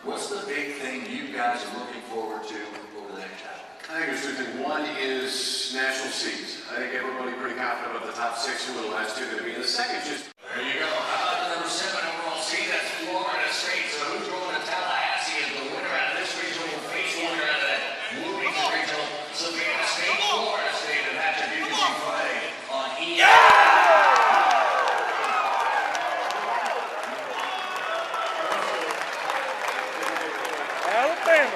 What's the big thing you guys are looking forward to over the next half? I think there's two things. One is national seeds. I think everybody pretty confident about the top 6 who are the last 2 going to be. And the second is just... There you go. How about the number 7 overall seed? That's Florida State. So who's going to Tallahassee as the winner out of this regional will face the winner out of that Bloomington regional? Savannah State, Florida State, and that's a beautiful Friday on ESPN. Alabama.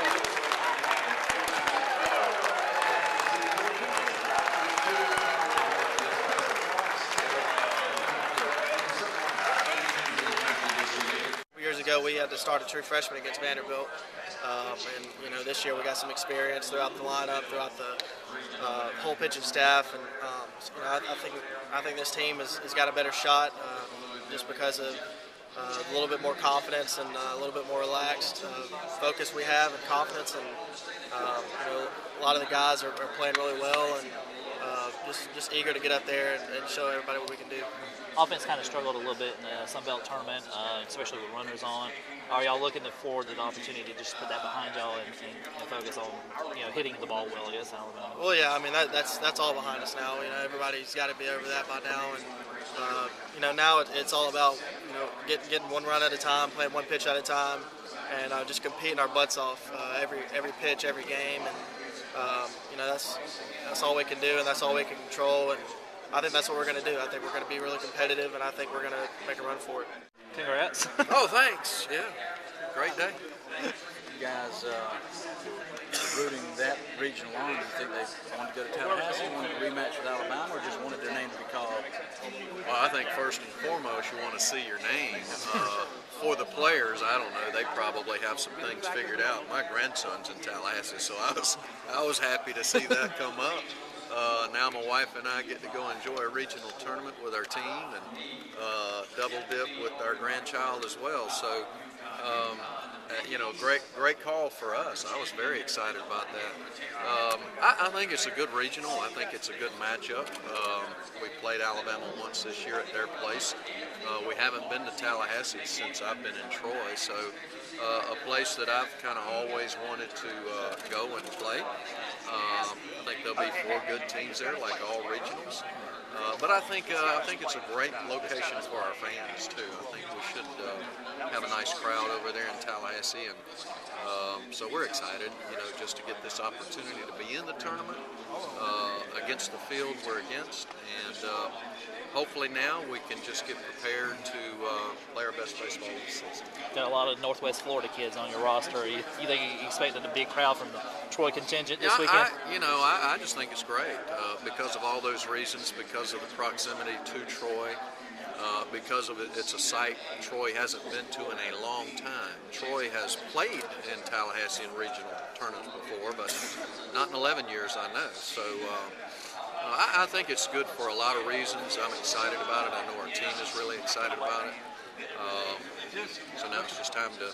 Years ago, we had to start a true freshman against Vanderbilt, and this year we got some experience throughout the lineup, throughout the whole pitching staff, and I think this team has got a better shot just because of a little bit more confidence and a little bit more relaxed focus we have and confidence, and a lot of the guys are playing really well and just eager to get up there and show everybody what we can do. Offense kind of struggled a little bit in the Sun Belt tournament, especially with runners on. Are y'all looking forward to the opportunity to just put that behind y'all and focus on hitting the ball well against Alabama? Well, yeah, I mean that's all behind us now. Everybody's got to be over that by now, and now it's all about getting one run at a time, playing one pitch at a time, and just competing our butts off every pitch, every game, and that's all we can do, and that's all we can control. And I think that's what we're going to do. I think we're going to be really competitive, and I think we're going to make a run for it. Congrats. Oh, thanks. Yeah, great day. You guys rooting that regional on? Do you think they wanted to go to Tallahassee, wanted to rematch with Alabama, or just wanted their name to be called? Well, I think first and foremost you want to see your name. For the players, I don't know. They probably have some things figured out. My grandson's in Tallahassee, so I was happy to see that come up. Now my wife and I get to go enjoy a regional tournament with our team and double dip with our grandchild as well. So, great call for us. I was very excited about that. I think it's a good regional. I think it's a good matchup. We played Alabama once this year at their place. We haven't been to Tallahassee since I've been in Troy, so a place that I've kind of always wanted to go and play. I think there'll be 4 good teams there, like all regionals. But I think it's a great location for our fans too. I think we should have a nice crowd over there in Tallahassee, and so we're excited, just to get this opportunity to be in the tournament against the field we're against, and hopefully now we can just get prepared to play our best baseball this season. Got a lot of Northwest Florida kids on your roster. You think you expected a big crowd from the Troy contingent this weekend? I just think it's great because of all those reasons, because of the proximity to Troy, because of it's a site Troy hasn't been to in a long time. Troy has played in Tallahassee in regional tournaments before, but not in 11 years, I know. So I think it's good for a lot of reasons. I'm excited about it. I know our team is really excited about it. So now it's just time to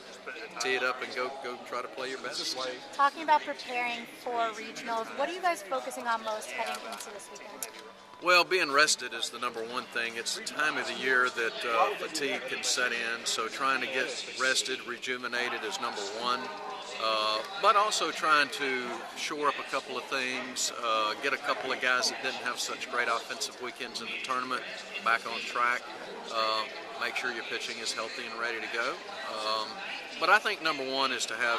tee it up and go try to play your best. Talking about preparing for regionals, what are you guys focusing on most heading into this weekend? Well, being rested is the number one thing. It's the time of the year that fatigue can set in, so trying to get rested, rejuvenated is number one. But also trying to shore up a couple of things, get a couple of guys that didn't have such great offensive weekends in the tournament back on track, make sure your pitching is healthy and ready to go. But I think number one is to have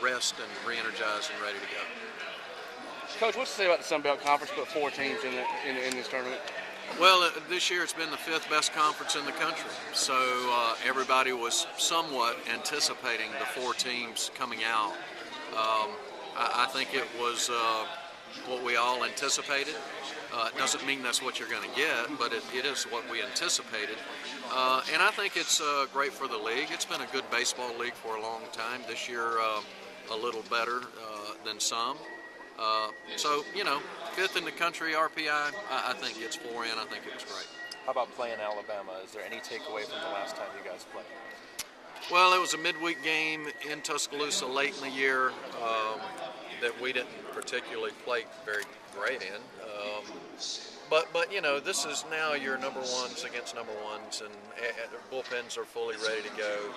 rest and re-energize and ready to go. Coach, what's to say about the Sun Belt Conference? Put 4 teams in this tournament. Well, this year it's been the 5th best conference in the country, so everybody was somewhat anticipating the 4 teams coming out. I think it was what we all anticipated. It doesn't mean that's what you're going to get, but it is what we anticipated. And I think it's great for the league. It's been a good baseball league for a long time. This year a little better than some. So, 5th in the country, RPI, I think it's 4 in. I think it was great. How about playing Alabama? Is there any takeaway from the last time you guys played? Well, it was a midweek game in Tuscaloosa late in the year that we didn't particularly play very great in. but you know, this is now your number ones against number ones, and bullpens are fully ready to go.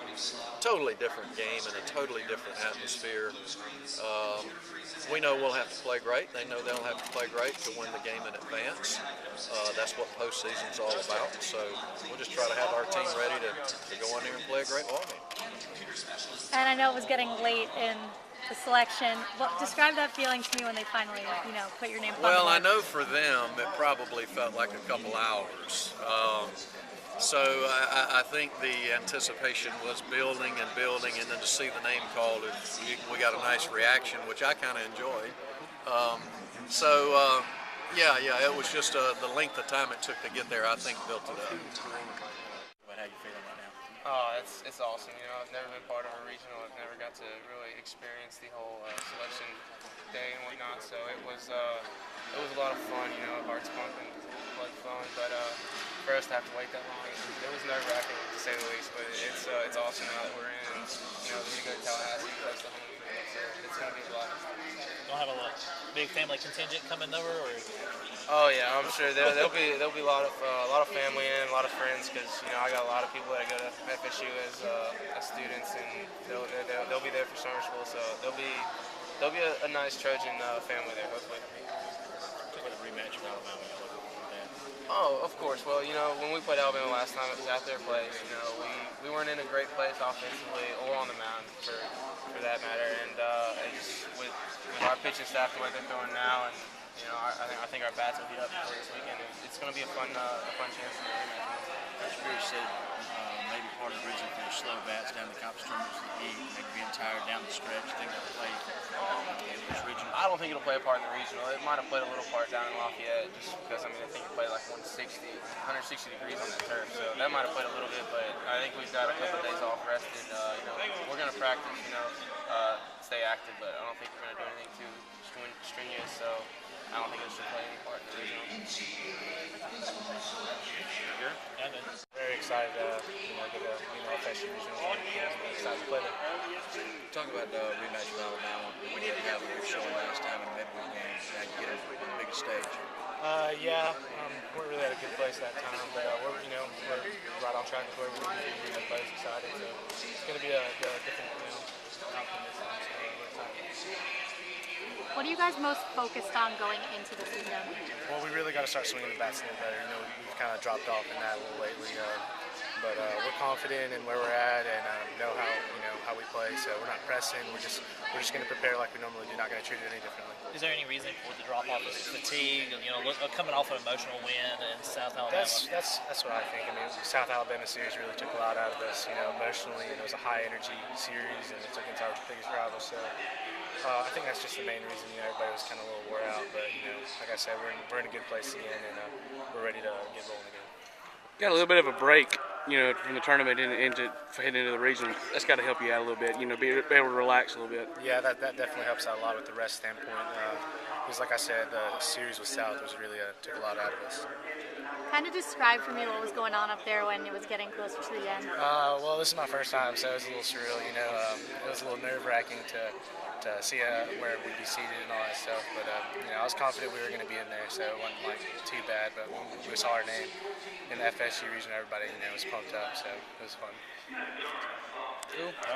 Totally different game and a totally different atmosphere. We know we'll have to play great. They know they'll have to play great to win the game in advance. That's what postseason's all about. So we'll just try to have our team ready to go in there and play a great ball game. And I know it was getting late in the selection. Well, describe that feeling to me when they finally, put your name on the Well, I board. know for them it probably felt like a couple hours. So I think the anticipation was building and building, and then to see the name called, we got a nice reaction, which I kind of enjoyed. Yeah, it was just the length of time it took to get there, I think, built it up. But how you feeling right now? Oh, it's awesome. I've never been part of a regional. I've never got to really experience the whole selection day and whatnot. So it was a lot of fun. Heart's pumping, blood flowing. But for us to have to wait that long, it was nerve-wracking to say the least. But it's awesome now that we're in. And, we go to Tallahassee. That's the home field. So it's gonna be a blast. Don't have a big family contingent coming over, or? Oh yeah, I'm sure there'll be a lot of family and a lot of friends, because I got a lot of people that go to FSU as students, and they'll be there for summer school, so there'll be a nice Trojan family there hopefully. Talk about the rematch with Alabama. Oh, of course. Well, when we played Alabama last time, it was at their place. We weren't in a great place offensively or on the mound for that matter, and just with our pitching staff the way they're throwing now, and I think our bats will be up for this weekend. It's going to be a fun chance to rematch. Coach Beer said maybe part of the reason for your slow bats down the conference tournament was the heat, maybe being tired down the stretch. You think they'll play in this regional? I don't think it'll play a part in the regional. It might have played a little part down in Lafayette, just because I think it played like 160 degrees on that turf, so that might have played a little bit. But I think we've got a couple of days off rested. We're going to practice, stay active, but I don't think we're going to do anything too strenuous. So I don't think it should play any part in the regional. Very excited to get a FSU regional. Excited to play there. Talk about the rematch with Alabama. We didn't have a good showing last time in the midweek game. Now you get it on the biggest stage. We're really at a good place that time, but we're right on track with where we need to be. Everybody's excited, so it's going to be a different outcome this time. So we're excited. What are you guys most focused on going into the season? Well, we really got to start swinging the bats a little better. We've kind of dropped off in that a little lately, but we're confident in where we're at and know how we play. So we're not pressing. We're just going to prepare like we normally do. Not going to treat it any differently. Is there any reason for the drop off? Is it fatigue? Coming off an emotional win in South Alabama. That's what I think. The South Alabama series really took a lot out of us, emotionally, and it was a high energy series, and it's against our biggest rival. So I think that's just the main reason. Everybody was kind of a little wore out, but like I said, we're in a good place again, and we're ready to get rolling again. Got a little bit of a break, from the tournament into heading into the regional. That's got to help you out a little bit, be able to relax a little bit. Yeah, that definitely helps out a lot with the rest standpoint. Because like I said, the series with South was really took a lot out of us. Kind of describe for me what was going on up there when it was getting closer to the end. Well, this is my first time, so it was a little surreal. It was a little nerve-wracking to see where we'd be seated and all that stuff. But I was confident we were going to be in there, so it wasn't too bad. But when we saw our name in the FSU region, everybody was pumped up, so it was fun. Cool.